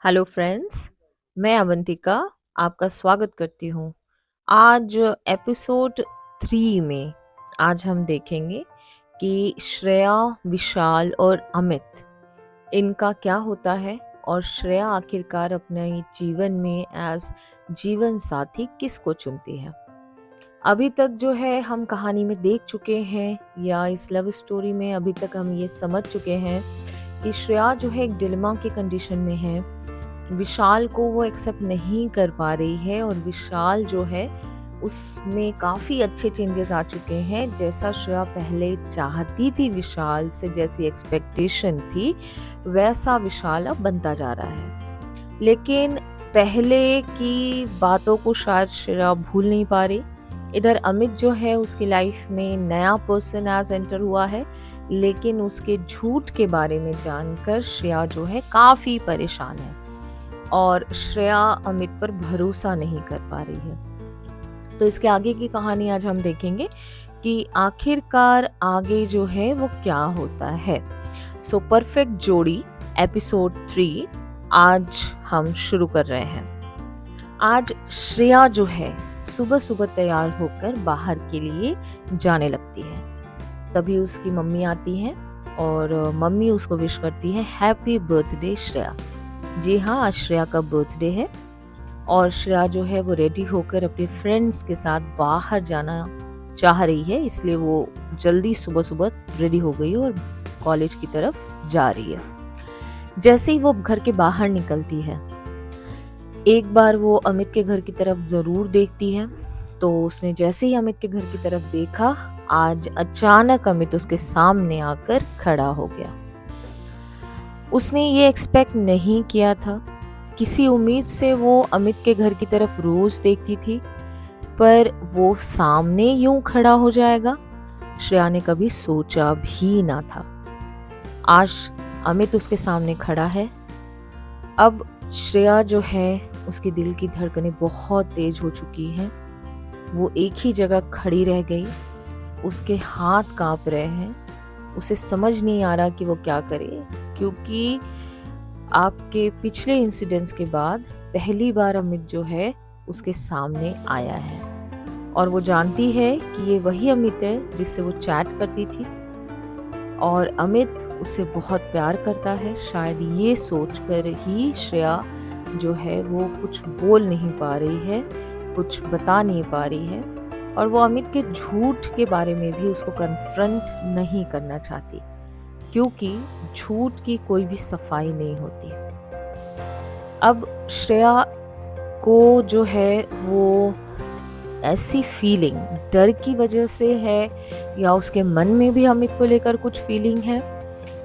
Hello friends, मैं अवंतिका आपका स्वागत करती हूँ। आज एपिसोड 3 में आज हम देखेंगे कि श्रेया, विशाल और अमित इनका क्या होता है और श्रेया आखिरकार अपने जीवन में एज जीवन साथी किसको चुनती है। अभी तक जो है हम कहानी में देख चुके हैं या इस लव स्टोरी में अभी तक हम ये समझ चुके हैं कि श्रेया जो है एक डिलेमा की कंडीशन में है। विशाल को वो एक्सेप्ट नहीं कर पा रही है और विशाल जो है उसमें काफ़ी अच्छे चेंजेस आ चुके हैं। जैसा श्रेया पहले चाहती थी विशाल से, जैसी एक्सपेक्टेशन थी, वैसा विशाल अब बनता जा रहा है। लेकिन पहले की बातों को शायद श्रेया भूल नहीं पा रही। इधर अमित जो है उसकी लाइफ में नया पर्सन एज एंटर हुआ है, लेकिन उसके झूठ के बारे में जानकर श्रेया जो है काफ़ी परेशान है और श्रेया अमित पर भरोसा नहीं कर पा रही है। तो इसके आगे की कहानी आज हम देखेंगे कि आखिरकार आगे जो है वो क्या होता है। सो परफेक्ट जोड़ी एपिसोड 3 आज हम शुरू कर रहे हैं। आज श्रेया जो है सुबह सुबह तैयार होकर बाहर के लिए जाने लगती है। तभी उसकी मम्मी आती है और मम्मी उसको विश करती है हैप्पी बर्थडे श्रेया। जी हाँ, आज श्रेया का बर्थडे है और श्रेया जो है वो रेडी होकर अपने फ्रेंड्स के साथ बाहर जाना चाह रही है, इसलिए वो जल्दी सुबह सुबह रेडी हो गई और कॉलेज की तरफ जा रही है। जैसे ही वो घर के बाहर निकलती है, एक बार वो अमित के घर की तरफ जरूर देखती है। तो उसने जैसे ही अमित के घर की तरफ देखा, आज अचानक अमित उसके सामने आकर खड़ा हो गया। उसने ये एक्सपेक्ट नहीं किया था। किसी उम्मीद से वो अमित के घर की तरफ रोज देखती थी, पर वो सामने यूं खड़ा हो जाएगा श्रेया ने कभी सोचा भी ना था। आज अमित उसके सामने खड़ा है। अब श्रेया जो है उसके दिल की धड़कनें बहुत तेज हो चुकी हैं। वो एक ही जगह खड़ी रह गई। उसके हाथ कांप रहे हैं। उसे समझ नहीं आ रहा कि वो क्या करे, क्योंकि आपके पिछले इंसिडेंट्स के बाद पहली बार अमित जो है उसके सामने आया है और वो जानती है कि ये वही अमित है जिससे वो चैट करती थी और अमित उससे बहुत प्यार करता है। शायद ये सोचकर ही श्रेया जो है वो कुछ बोल नहीं पा रही है, कुछ बता नहीं पा रही है और वो अमित के झूठ के बारे में भी उसको कन्फ्रंट नहीं करना चाहती, क्योंकि झूठ की कोई भी सफाई नहीं होती। अब श्रेया को जो है वो ऐसी फीलिंग डर की वजह से है या उसके मन में भी अमित को लेकर कुछ फीलिंग है,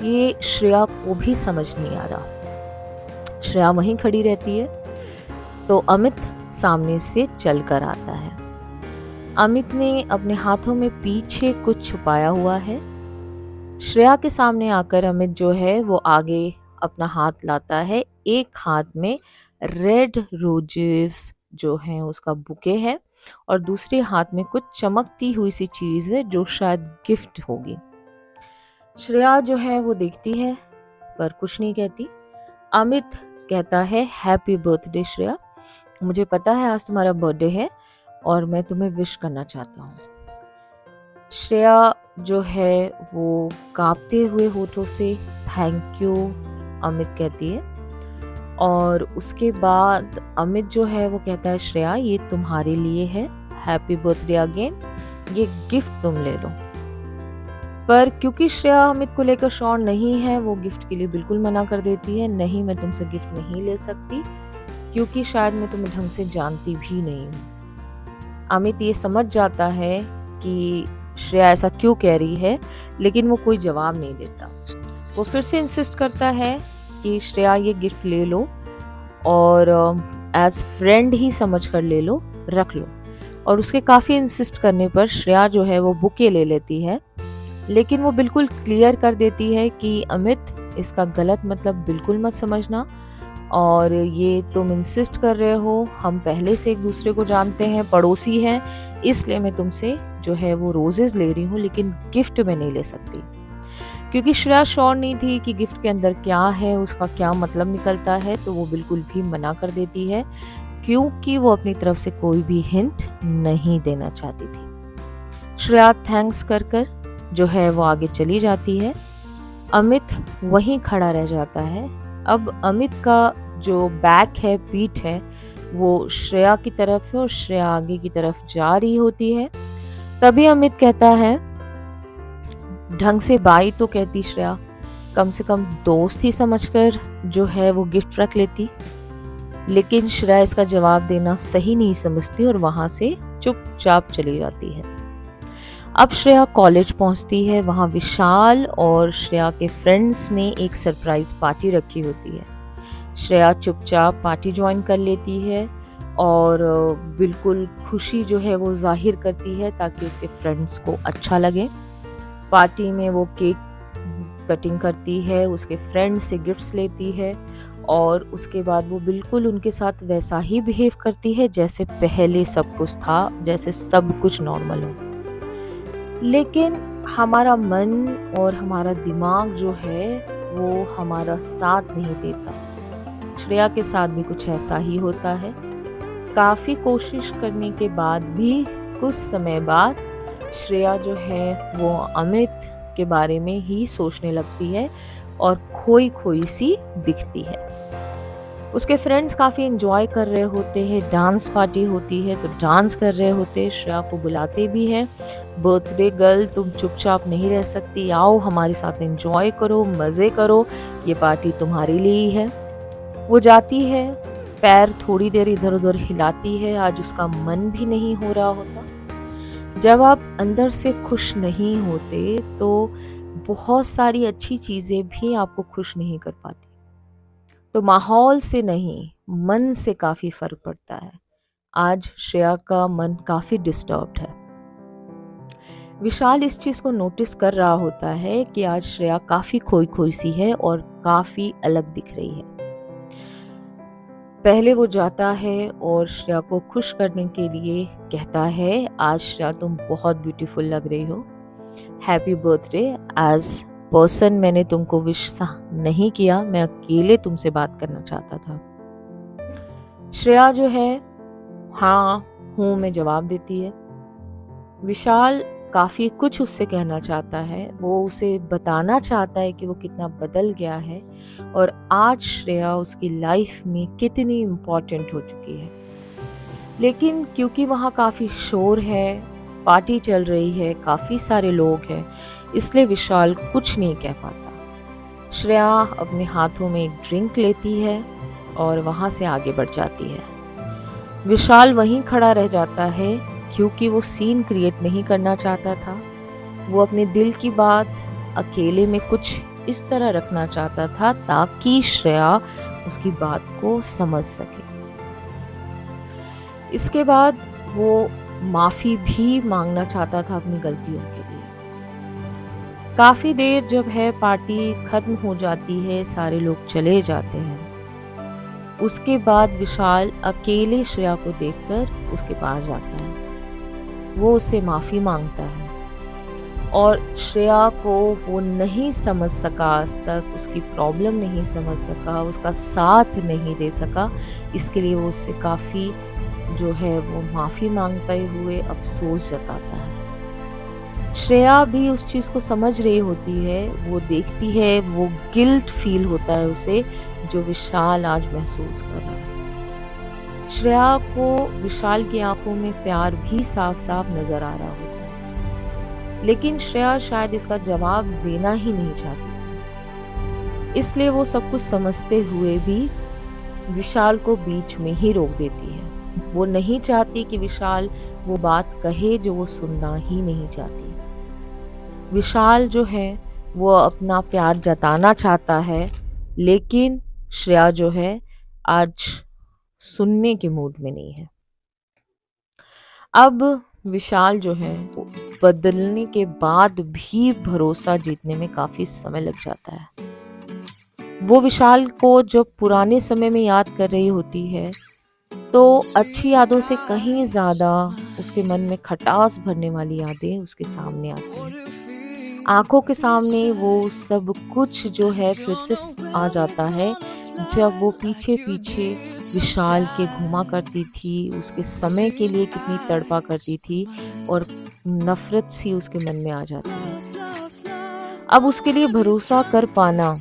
ये श्रेया को भी समझ नहीं आ रहा। श्रेया वहीं खड़ी रहती है तो अमित सामने से चलकर आता है। अमित ने अपने हाथों में पीछे कुछ छुपाया हुआ है। श्रेया के सामने आकर अमित जो है वो आगे अपना हाथ लाता है। एक हाथ में रेड रोजेस जो है उसका बुके है और दूसरे हाथ में कुछ चमकती हुई सी चीज है जो शायद गिफ्ट होगी। श्रेया जो है वो देखती है पर कुछ नहीं कहती। अमित कहता है हैप्पी बर्थडे श्रेया, मुझे पता है आज तुम्हारा बर्थडे है और मैं तुम्हें विश करना चाहता हूँ। श्रेया जो है वो कांपते हुए होठों से थैंक यू अमित कहती है और उसके बाद अमित जो है वो कहता है श्रेया ये तुम्हारे लिए है, हैप्पी बर्थडे अगेन, ये गिफ्ट तुम ले लो। पर क्योंकि श्रेया अमित को लेकर श्योर नहीं है, वो गिफ्ट के लिए बिल्कुल मना कर देती है। नहीं, मैं तुमसे गिफ्ट नहीं ले सकती क्योंकि शायद मैं तुम्हें ढंग से जानती भी नहीं हूँ। अमित ये समझ जाता है कि श्रेया ऐसा क्यों कह रही है, लेकिन वो कोई जवाब नहीं देता। वो फिर से इंसिस्ट करता है कि श्रेया ये गिफ्ट ले लो और एज फ्रेंड ही समझ कर ले लो, रख लो। और उसके काफ़ी इंसिस्ट करने पर श्रेया जो है वो बुके ले लेती है, लेकिन वो बिल्कुल क्लियर कर देती है कि अमित इसका गलत मतलब बिल्कुल मत समझना और ये तुम इंसिस्ट कर रहे हो, हम पहले से एक दूसरे को जानते हैं, पड़ोसी हैं, इसलिए मैं तुमसे जो है वो रोजेस ले रही हूँ, लेकिन गिफ्ट में नहीं ले सकती। क्योंकि श्रेया श्योर नहीं थी कि गिफ्ट के अंदर क्या है, उसका क्या मतलब निकलता है, तो वो बिल्कुल भी मना कर देती है क्योंकि वो अपनी तरफ से कोई भी हिंट नहीं देना चाहती थी। श्रेया थैंक्स कर कर जो है वो आगे चली जाती है। अमित वहीं खड़ा रह जाता है। अब अमित का जो बैक है, पीठ है, वो श्रेया की तरफ है और श्रेया आगे की तरफ जा रही होती है। तभी अमित कहता है, ढंग से बाई तो कहती श्रेया, कम से कम दोस्त ही समझकर जो है वो गिफ्ट रख लेती। लेकिन श्रेया इसका जवाब देना सही नहीं समझती और वहां से चुपचाप चली जाती है। अब श्रेया कॉलेज पहुंचती है। वहां विशाल और श्रेया के फ्रेंड्स ने एक सरप्राइज पार्टी रखी होती है। श्रेया चुपचाप पार्टी ज्वाइन कर लेती है और बिल्कुल खुशी जो है वो जाहिर करती है ताकि उसके फ्रेंड्स को अच्छा लगे। पार्टी में वो केक कटिंग करती है, उसके फ्रेंड से गिफ्ट्स लेती है और उसके बाद वो बिल्कुल उनके साथ वैसा ही बिहेव करती है जैसे पहले सब कुछ था, जैसे सब कुछ नॉर्मल हो। लेकिन हमारा मन और हमारा दिमाग जो है वो हमारा साथ नहीं देता। श्रेया के साथ भी कुछ ऐसा ही होता है। काफ़ी कोशिश करने के बाद भी कुछ समय बाद श्रेया जो है वो अमित के बारे में ही सोचने लगती है और खोई खोई सी दिखती है। उसके फ्रेंड्स काफ़ी एंजॉय कर रहे होते हैं, डांस पार्टी होती है तो डांस कर रहे होते हैं, श्रेया को बुलाते भी हैं, बर्थडे गर्ल तुम चुपचाप नहीं रह सकती, आओ हमारे साथ एंजॉय करो, मज़े करो, ये पार्टी तुम्हारे लिए ही है। वो जाती है, पैर थोड़ी देर इधर उधर हिलाती है, आज उसका मन भी नहीं हो रहा होता। जब आप अंदर से खुश नहीं होते तो बहुत सारी अच्छी चीज़ें भी आपको खुश नहीं कर पाती। तो माहौल से नहीं, मन से काफ़ी फर्क पड़ता है। आज श्रेया का मन काफ़ी डिस्टर्ब्ड है। विशाल इस चीज़ को नोटिस कर रहा होता है कि आज श्रेया काफ़ी खोई खोई सी है और काफ़ी अलग दिख रही है। पहले वो जाता है और श्रेया को खुश करने के लिए कहता है, आज श्रेया तुम बहुत ब्यूटीफुल लग रही हो, हैप्पी बर्थडे। एज पर्सन मैंने तुमको विश नहीं किया, मैं अकेले तुमसे बात करना चाहता था। श्रेया जो है हाँ हूँ में जवाब देती है। विशाल काफ़ी कुछ उससे कहना चाहता है, वो उसे बताना चाहता है कि वो कितना बदल गया है और आज श्रेया उसकी लाइफ में कितनी इम्पोर्टेंट हो चुकी है। लेकिन क्योंकि वहाँ काफ़ी शोर है, पार्टी चल रही है, काफ़ी सारे लोग हैं, इसलिए विशाल कुछ नहीं कह पाता। श्रेया अपने हाथों में एक ड्रिंक लेती है और वहाँ से आगे बढ़ जाती है। विशाल वहीं खड़ा रह जाता है क्योंकि वो सीन क्रिएट नहीं करना चाहता था। वो अपने दिल की बात अकेले में कुछ इस तरह रखना चाहता था ताकि श्रेया उसकी बात को समझ सके। इसके बाद वो माफ़ी भी मांगना चाहता था अपनी गलतियों के लिए। काफ़ी देर जब है पार्टी ख़त्म हो जाती है, सारे लोग चले जाते हैं। उसके बाद विशाल अकेले श्रेया को देखकर उसके पास जाता है। वो उससे माफ़ी मांगता है और श्रेया को वो नहीं समझ सका, आज तक उसकी प्रॉब्लम नहीं समझ सका, उसका साथ नहीं दे सका, इसके लिए वो उससे काफ़ी जो है वो माफ़ी मांगते हुए अफसोस जताता है। श्रेया भी उस चीज़ को समझ रही होती है, वो देखती है, वो गिल्ट फील होता है उसे जो विशाल आज महसूस कर रहा है। श्रेया को विशाल की आंखों में प्यार भी साफ साफ नजर आ रहा होता है, लेकिन श्रेया शायद इसका जवाब देना ही नहीं चाहती थी, इसलिए वो सब कुछ समझते हुए भी विशाल को बीच में ही रोक देती है। वो नहीं चाहती कि विशाल वो बात कहे जो वो सुनना ही नहीं चाहती। विशाल जो है वो अपना प्यार जताना चाहता है, लेकिन श्रेया जो है आज सुनने के मूड में नहीं है। अब विशाल जो है वो बदलने के बाद भी भरोसा जीतने में काफी समय लग जाता है। वो विशाल को जब पुराने समय में याद कर रही होती है तो अच्छी यादों से कहीं ज्यादा उसके मन में खटास भरने वाली यादें उसके सामने आती हैं। आँखों के सामने वो सब कुछ जो है फिर से आ जाता है, जब वो पीछे-पीछे विशाल के घूमा करती थी, उसके समय के लिए कितनी तड़पा करती थी और नफ़रत सी उसके मन में आ जाती है। अब उसके लिए भरोसा कर पाना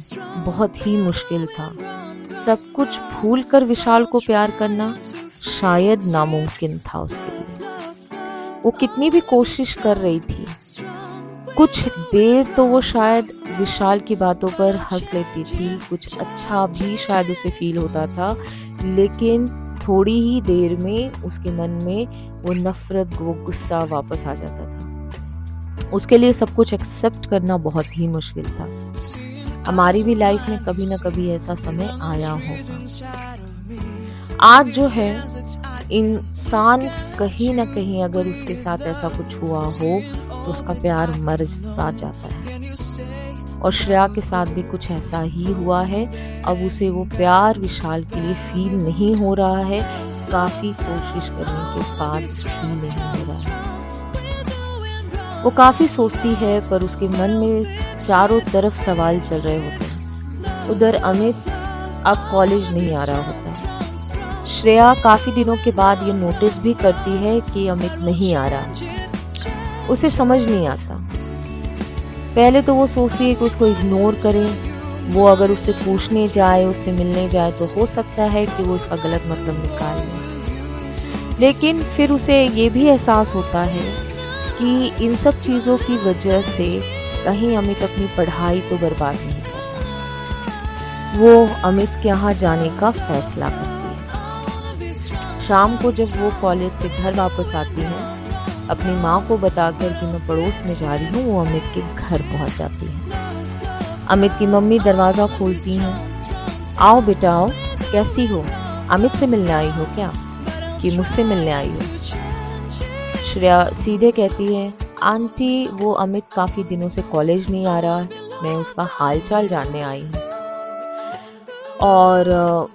बहुत ही मुश्किल था। सब कुछ भूल कर विशाल को प्यार करना शायद नामुमकिन था उसके लिए। वो कितनी भी कोशिश कर रही थी, कुछ देर तो वो शायद विशाल की बातों पर हँस लेती थी, कुछ अच्छा भी शायद उसे फ़ील होता था, लेकिन थोड़ी ही देर में उसके मन में वो नफ़रत, वो गुस्सा वापस आ जाता था। उसके लिए सब कुछ एक्सेप्ट करना बहुत ही मुश्किल था। हमारी भी लाइफ में कभी न कभी ऐसा समय आया होगा। आज जो है इंसान कहीं न कहीं अगर उसके साथ ऐसा कुछ हुआ हो तो उसका प्यार मर सा जाता है, और श्रेया के साथ भी कुछ ऐसा ही हुआ है। अब उसे वो प्यार विशाल के लिए फील नहीं हो रहा है, काफ़ी कोशिश करने के बाद भी नहीं हो रहा है। वो काफ़ी सोचती है पर उसके मन में चारों तरफ सवाल चल रहे होते हैं। उधर अमित अब कॉलेज नहीं आ रहा होता। श्रेया काफ़ी दिनों के बाद ये नोटिस भी करती है कि अमित नहीं आ रहा। उसे समझ नहीं आता। पहले तो वो सोचती है कि उसको इग्नोर करें, वो अगर उससे पूछने जाए, उससे मिलने जाए तो हो सकता है कि वो उसका गलत मतलब निकाल ले। लेकिन फिर उसे ये भी एहसास होता है कि इन सब चीज़ों की वजह से कहीं अमित अपनी पढ़ाई तो बर्बाद नहीं करता। वो अमित के यहाँ जाने का फैसला करती है। शाम को जब वो कॉलेज से घर वापस आती है, अपनी माँ को बताकर कि मैं पड़ोस में जा रही हूँ, वो अमित के घर पहुँच जाती है। अमित की मम्मी दरवाज़ा खोलती हैं। आओ बेटा आओ, कैसी हो? अमित से मिलने आई हो क्या, कि मुझसे मिलने आई हो? श्रेया सीधे कहती है, आंटी वो अमित काफ़ी दिनों से कॉलेज नहीं आ रहा, मैं उसका हालचाल जानने आई हूँ। और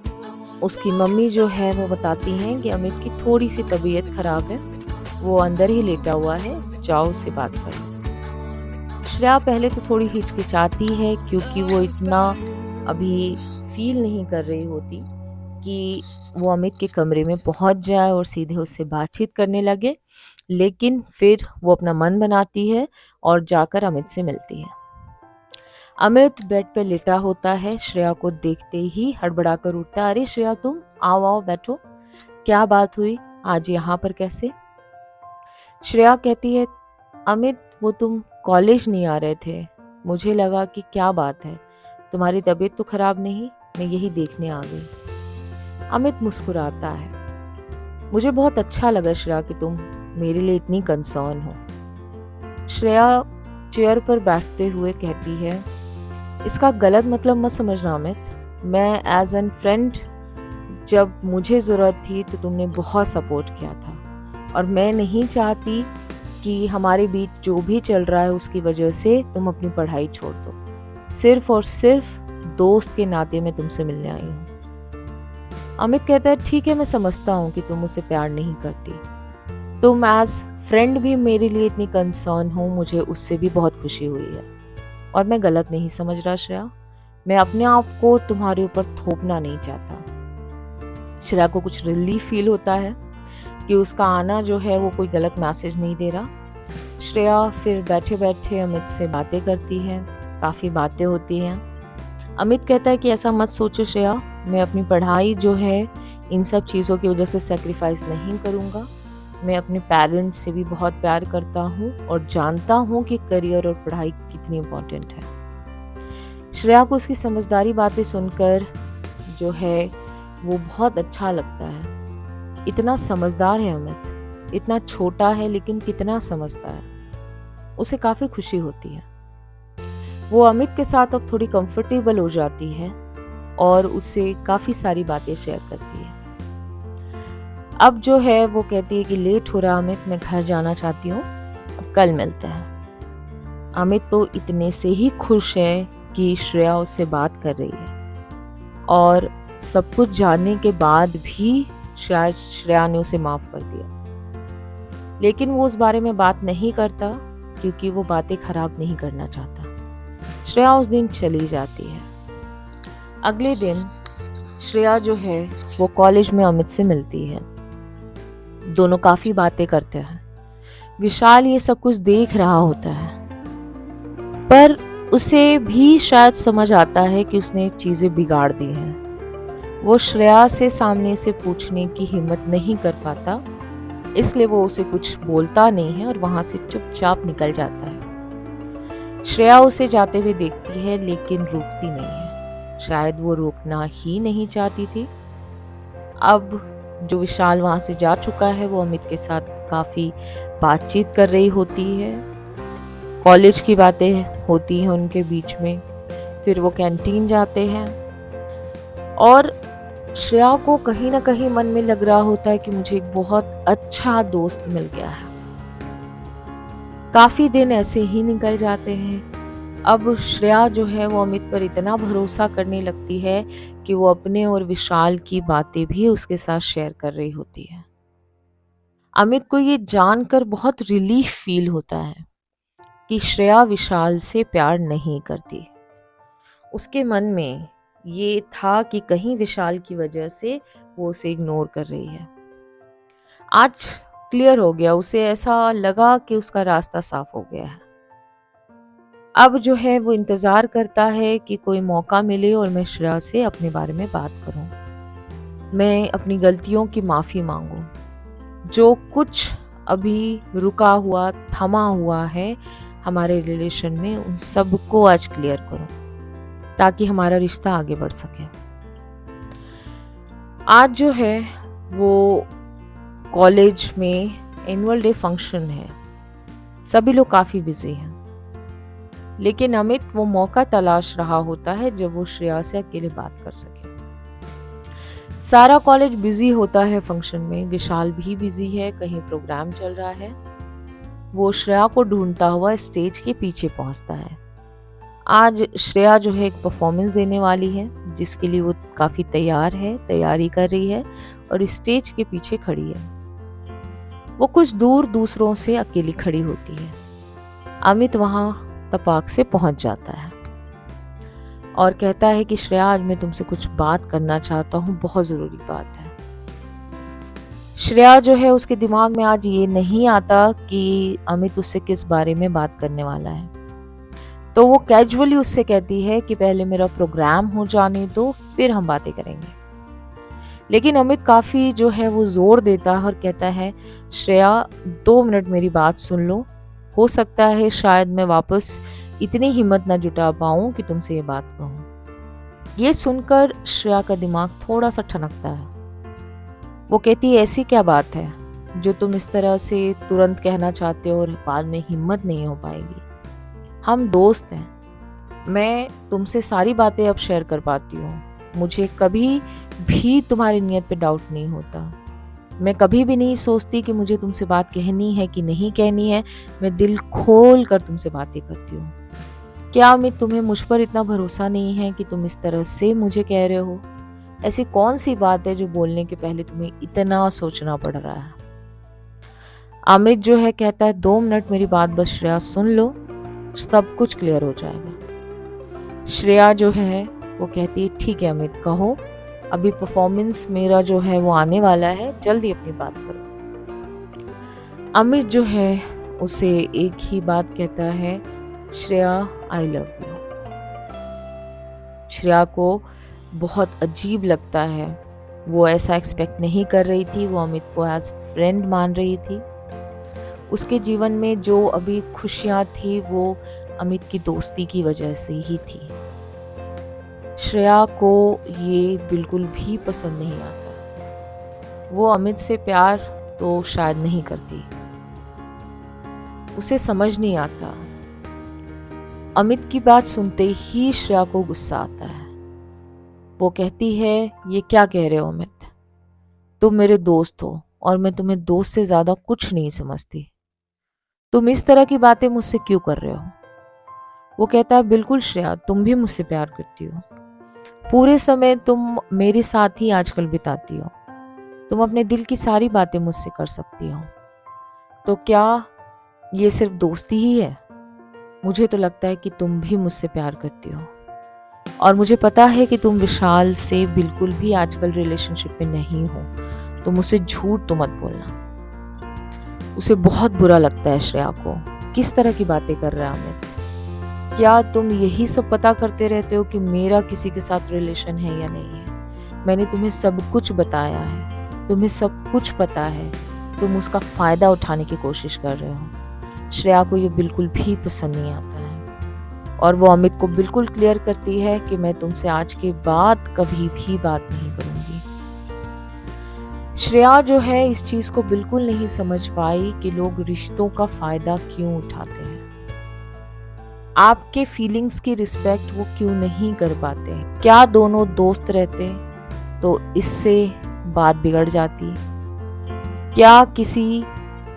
उसकी मम्मी जो है वो बताती हैं कि अमित की थोड़ी सी तबीयत खराब है, वो अंदर ही लेटा हुआ है, जाओ उससे बात करो। श्रेया पहले तो थोड़ी हिचकिचाती है क्योंकि वो इतना अभी फील नहीं कर रही होती कि वो अमित के कमरे में पहुंच जाए और सीधे उससे बातचीत करने लगे, लेकिन फिर वो अपना मन बनाती है और जाकर अमित से मिलती है। अमित बेड पे लेटा होता है, श्रेया को देखते ही हड़बड़ाकर उठता है, अरे श्रेया तुम आओ आओ बैठो, क्या बात हुई, आज यहाँ पर कैसे? श्रेया कहती है, अमित वो तुम कॉलेज नहीं आ रहे थे, मुझे लगा कि क्या बात है, तुम्हारी तबीयत तो खराब नहीं, मैं यही देखने आ गई। अमित मुस्कुराता है, मुझे बहुत अच्छा लगा श्रेया कि तुम मेरे लिए इतनी कंसर्न हो। श्रेया चेयर पर बैठते हुए कहती है, इसका गलत मतलब मत समझना अमित, मैं एज एन फ्रेंड जब मुझे ज़रूरत थी तो तुमने बहुत सपोर्ट किया था, और मैं नहीं चाहती कि हमारे बीच जो भी चल रहा है उसकी वजह से तुम अपनी पढ़ाई छोड़ दो। सिर्फ और सिर्फ दोस्त के नाते मैं तुमसे मिलने आई हूँ। अमित कहता है, ठीक है मैं समझता हूँ कि तुम मुझसे प्यार नहीं करती, तुम एज फ्रेंड भी मेरे लिए इतनी कंसर्न हो, मुझे उससे भी बहुत खुशी हुई है, और मैं गलत नहीं समझ रहा श्रेया, मैं अपने आप को तुम्हारे ऊपर थोपना नहीं चाहता। श्रेया को कुछ रिलीफ फील होता है कि उसका आना जो है वो कोई गलत मैसेज नहीं दे रहा। श्रेया फिर बैठे बैठे अमित से बातें करती है, काफ़ी बातें होती हैं। अमित कहता है कि ऐसा मत सोचो श्रेया, मैं अपनी पढ़ाई जो है इन सब चीज़ों की वजह से सेक्रीफाइस नहीं करूँगा, मैं अपने पेरेंट्स से भी बहुत प्यार करता हूँ और जानता हूँ कि करियर और पढ़ाई कितनी इम्पोर्टेंट है। श्रेया को उसकी समझदारी बातें सुनकर जो है वो बहुत अच्छा लगता है। इतना समझदार है अमित, इतना छोटा है लेकिन कितना समझता है। उसे काफ़ी खुशी होती है। वो अमित के साथ अब थोड़ी कंफर्टेबल हो जाती है और उससे काफ़ी सारी बातें शेयर करती है। अब जो है वो कहती है कि लेट हो रहा अमित, मैं घर जाना चाहती हूँ, अब कल मिलते हैं। अमित तो इतने से ही खुश है कि श्रेया उससे बात कर रही है, और सब कुछ जानने के बाद भी शायद श्रेया ने उसे माफ कर दिया, लेकिन वो उस बारे में बात नहीं करता क्योंकि वो बातें खराब नहीं करना चाहता। श्रेया उस दिन चली जाती है। अगले दिन श्रेया जो है वो कॉलेज में अमित से मिलती है। दोनों काफी बातें करते हैं। विशाल ये सब कुछ देख रहा होता है, पर उसे भी शायद समझ आता है कि उसने चीजें बिगाड़ दी हैं। वो श्रेया से सामने से पूछने की हिम्मत नहीं कर पाता, इसलिए वो उसे कुछ बोलता नहीं है और वहां से चुपचाप निकल जाता है। श्रेया उसे जाते हुए देखती है लेकिन रुकती नहीं है। शायद वो रोकना ही नहीं चाहती थी। अब जो विशाल वहां से जा चुका है वो अमित के साथ काफी बातचीत कर रही होती है। कॉलेज की बातें होती हैं उनके बीच में। फिर वो कैंटीन जाते हैं और श्रेया को कहीं ना कहीं मन में लग रहा होता है कि मुझे एक बहुत अच्छा दोस्त मिल गया है। काफी दिन ऐसे ही निकल जाते हैं। अब श्रेया जो है वो अमित पर इतना भरोसा करने लगती है कि वो अपने और विशाल की बातें भी उसके साथ शेयर कर रही होती है। अमित को ये जानकर बहुत रिलीफ फील होता है कि श्रेया विशाल से प्यार नहीं करती। उसके मन में ये था कि कहीं विशाल की वजह से वो उसे इग्नोर कर रही है। आज क्लियर हो गया, उसे ऐसा लगा कि उसका रास्ता साफ हो गया है। अब जो है वो इंतजार करता है कि कोई मौका मिले और मैं श्रेया से अपने बारे में बात करूं। मैं अपनी गलतियों की माफी मांगूं। जो कुछ अभी रुका हुआ थमा हुआ है हमारे रिलेशन में, उन सबको आज क्लियर करूं ताकि हमारा रिश्ता आगे बढ़ सके। आज जो है वो कॉलेज में एनुअल डे फंक्शन है। सभी लोग काफी बिजी हैं, लेकिन अमित वो मौका तलाश रहा होता है जब वो श्रेया से अकेले बात कर सके। सारा कॉलेज बिजी होता है फंक्शन में। विशाल भी बिजी है, कहीं प्रोग्राम चल रहा है। वो श्रेया को ढूंढता हुआ स्टेज के पीछे पहुंचता है। आज श्रेया जो है एक परफॉर्मेंस देने वाली है जिसके लिए वो काफी तैयारी कर रही है और स्टेज के पीछे खड़ी है। वो कुछ दूर दूसरों से अकेली खड़ी होती है। अमित वहां तपाक से पहुंच जाता है और कहता है कि श्रेया, आज मैं तुमसे कुछ बात करना चाहता हूँ, बहुत जरूरी बात है। श्रेया जो है उसके दिमाग में आज ये नहीं आता कि अमित उससे किस बारे में बात करने वाला है, तो वो कैजुअली उससे कहती है कि पहले मेरा प्रोग्राम हो जाने दो, फिर हम बातें करेंगे। लेकिन अमित काफी जो है वो जोर देता है और कहता है, श्रेया 2 मिनट मेरी बात सुन लो। हो सकता है शायद मैं वापस इतनी हिम्मत ना जुटा पाऊं कि तुमसे ये बात कहूं। ये सुनकर श्रेया का दिमाग थोड़ा सा ठनकता है। वो कहती है, ऐसी क्या बात है जो तुम इस तरह से तुरंत कहना चाहते हो और बाद में हिम्मत नहीं हो पाएगी? हम दोस्त हैं। मैं तुमसे सारी बातें अब शेयर कर पाती हूँ। मुझे कभी भी तुम्हारी नियत पे डाउट नहीं होता। मैं कभी भी नहीं सोचती कि मुझे तुमसे बात कहनी है कि नहीं कहनी है। मैं दिल खोल कर तुमसे बातें करती हूँ। क्या अमित, तुम्हें मुझ पर इतना भरोसा नहीं है कि तुम इस तरह से मुझे कह रहे हो? ऐसी कौन सी बात है जो बोलने के पहले तुम्हें इतना सोचना पड़ रहा है? अमित जो है कहता है, 2 मिनट मेरी बात बस श्रेया सुन लो, सब कुछ क्लियर हो जाएगा। श्रेया जो है वो कहती है, ठीक है अमित, कहो। अभी परफॉर्मेंस मेरा जो है वो आने वाला है, जल्दी अपनी बात करो। अमित जो है उसे एक ही बात कहता है, Shreya I love you. Shreya को बहुत अजीब लगता है। वो ऐसा एक्सपेक्ट नहीं कर रही थी। वो अमित को एज फ्रेंड मान रही थी। उसके जीवन में जो अभी खुशियां थी वो अमित की दोस्ती की वजह से ही थी। श्रेया को ये बिल्कुल भी पसंद नहीं आता। वो अमित से प्यार तो शायद नहीं करती। उसे समझ नहीं आता। अमित की बात सुनते ही श्रेया को गुस्सा आता है। वो कहती है, ये क्या कह रहे हो अमित? तुम मेरे दोस्त हो और मैं तुम्हें दोस्त से ज्यादा कुछ नहीं समझती। तुम इस तरह की बातें मुझसे क्यों कर रहे हो? वो कहता है, बिल्कुल श्रेया, तुम भी मुझसे प्यार करती हो। पूरे समय तुम मेरे साथ ही आजकल बिताती हो। तुम अपने दिल की सारी बातें मुझसे कर सकती हो। तो क्या ये सिर्फ दोस्ती ही है? मुझे तो लगता है कि तुम भी मुझसे प्यार करती हो, और मुझे पता है कि तुम विशाल से बिल्कुल भी आजकल रिलेशनशिप में नहीं हो, तो मुझसे झूठ तो मत बोलना। उसे बहुत बुरा लगता है श्रेया को। किस तरह की बातें कर रहा है अमित? क्या तुम यही सब पता करते रहते हो कि मेरा किसी के साथ रिलेशन है या नहीं है? मैंने तुम्हें सब कुछ बताया है, तुम्हें सब कुछ पता है, तुम उसका फायदा उठाने की कोशिश कर रहे हो। श्रेया को ये बिल्कुल भी पसंद नहीं आता है, और वो अमित को बिल्कुल क्लियर करती है कि मैं तुमसे आज के बाद कभी भी बात नहीं करूंगी। श्रेया जो है इस चीज को बिल्कुल नहीं समझ पाई कि लोग रिश्तों का फायदा क्यों उठाते हैं। आपके फीलिंग्स की रिस्पेक्ट वो क्यों नहीं कर पाते? क्या दोनों दोस्त रहते तो इससे बात बिगड़ जाती? क्या किसी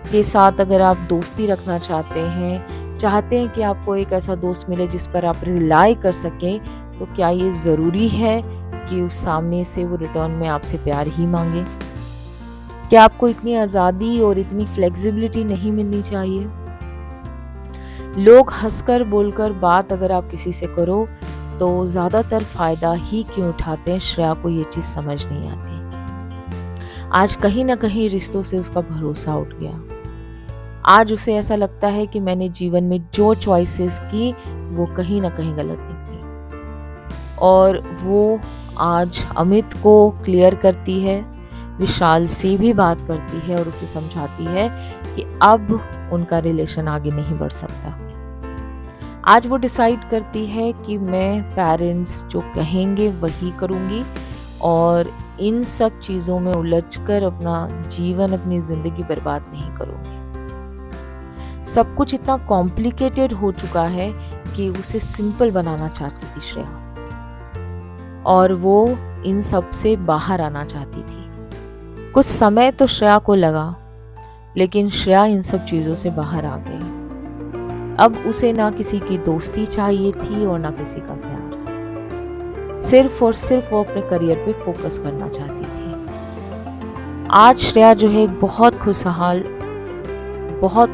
के साथ अगर आप दोस्ती रखना चाहते हैं कि आपको एक ऐसा दोस्त मिले जिस पर आप रिलाई कर सकें, तो क्या ये ज़रूरी है कि उस सामने से वो रिटर्न में आपसे प्यार ही मांगे? क्या आपको इतनी आज़ादी और इतनी फ्लेक्सिबिलिटी नहीं मिलनी चाहिए? लोग हंसकर बोलकर बात अगर आप किसी से करो तो ज़्यादातर फ़ायदा ही क्यों उठाते हैं, श्रेया को ये चीज़ समझ नहीं आती। आज कहीं ना कहीं रिश्तों से उसका भरोसा उठ गया। आज उसे ऐसा लगता है कि मैंने जीवन में जो चॉइसेस की वो कहीं ना कहीं गलत निकली, और वो आज अमित को क्लियर करती है, विशाल से भी बात करती है और उसे समझाती है कि अब उनका रिलेशन आगे नहीं बढ़ सकता। आज वो डिसाइड करती है कि मैं पेरेंट्स जो कहेंगे वही करूँगी, और इन सब चीज़ों में उलझकर अपना जीवन, अपनी ज़िंदगी बर्बाद नहीं करूँगी। सब कुछ इतना कॉम्प्लिकेटेड हो चुका है कि उसे सिंपल बनाना चाहती थी श्रेया, और वो इन सब से बाहर आना चाहती थी। कुछ समय तो श्रेया को लगा, लेकिन श्रेया इन सब चीज़ों से बाहर आ गई। अब उसे ना किसी की दोस्ती चाहिए थी और ना किसी का प्यार। सिर्फ और सिर्फ वो अपने करियर पे फोकस करना चाहती थी। आज श्रेया जो है एक बहुत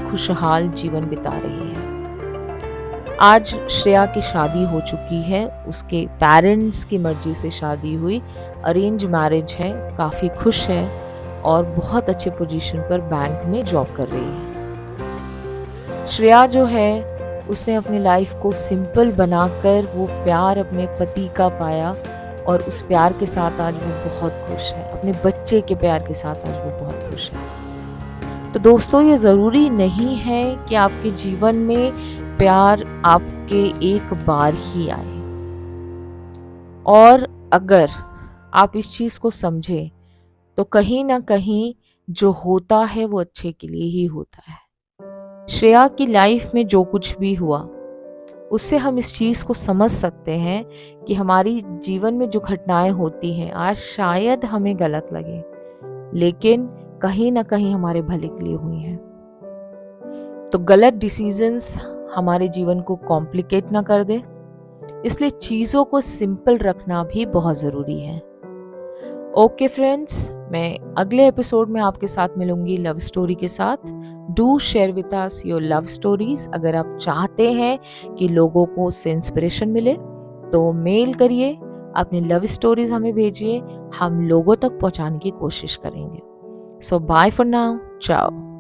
खुशहाल जीवन बिता रही है। आज श्रेया की शादी हो चुकी है, उसके पेरेंट्स की मर्जी से शादी हुई, अरेंज मैरिज है, काफ़ी खुश है और बहुत अच्छे पोजीशन पर बैंक में जॉब कर रही है। श्रेया जो है उसने अपनी लाइफ को सिंपल बनाकर वो प्यार अपने पति का पाया, और उस प्यार के साथ आज वो बहुत खुश है। अपने बच्चे के प्यार के साथ आज वो बहुत खुश है। तो दोस्तों, ये ज़रूरी नहीं है कि आपके जीवन में प्यार आपके एक बार ही आए, और अगर आप इस चीज़ को समझें तो कहीं ना कहीं जो होता है वो अच्छे के लिए ही होता है। श्रेया की लाइफ में जो कुछ भी हुआ उससे हम इस चीज़ को समझ सकते हैं कि हमारी जीवन में जो घटनाएं होती हैं आज शायद हमें गलत लगे, लेकिन कहीं ना कहीं हमारे भले के लिए हुई हैं। तो गलत डिसीजंस हमारे जीवन को कॉम्प्लिकेट ना कर दे, इसलिए चीज़ों को सिंपल रखना भी बहुत ज़रूरी है। ओके फ्रेंड्स, मैं अगले एपिसोड में आपके साथ मिलूंगी लव स्टोरी के साथ। Do share with us your love stories. अगर आप चाहते हैं कि लोगों को उससे इंस्पिरेशन मिले तो मेल करिए, अपनी लव स्टोरीज हमें भेजिए, हम लोगों तक पहुंचाने की कोशिश करेंगे। सो बाय फॉर नाउ, चाओ।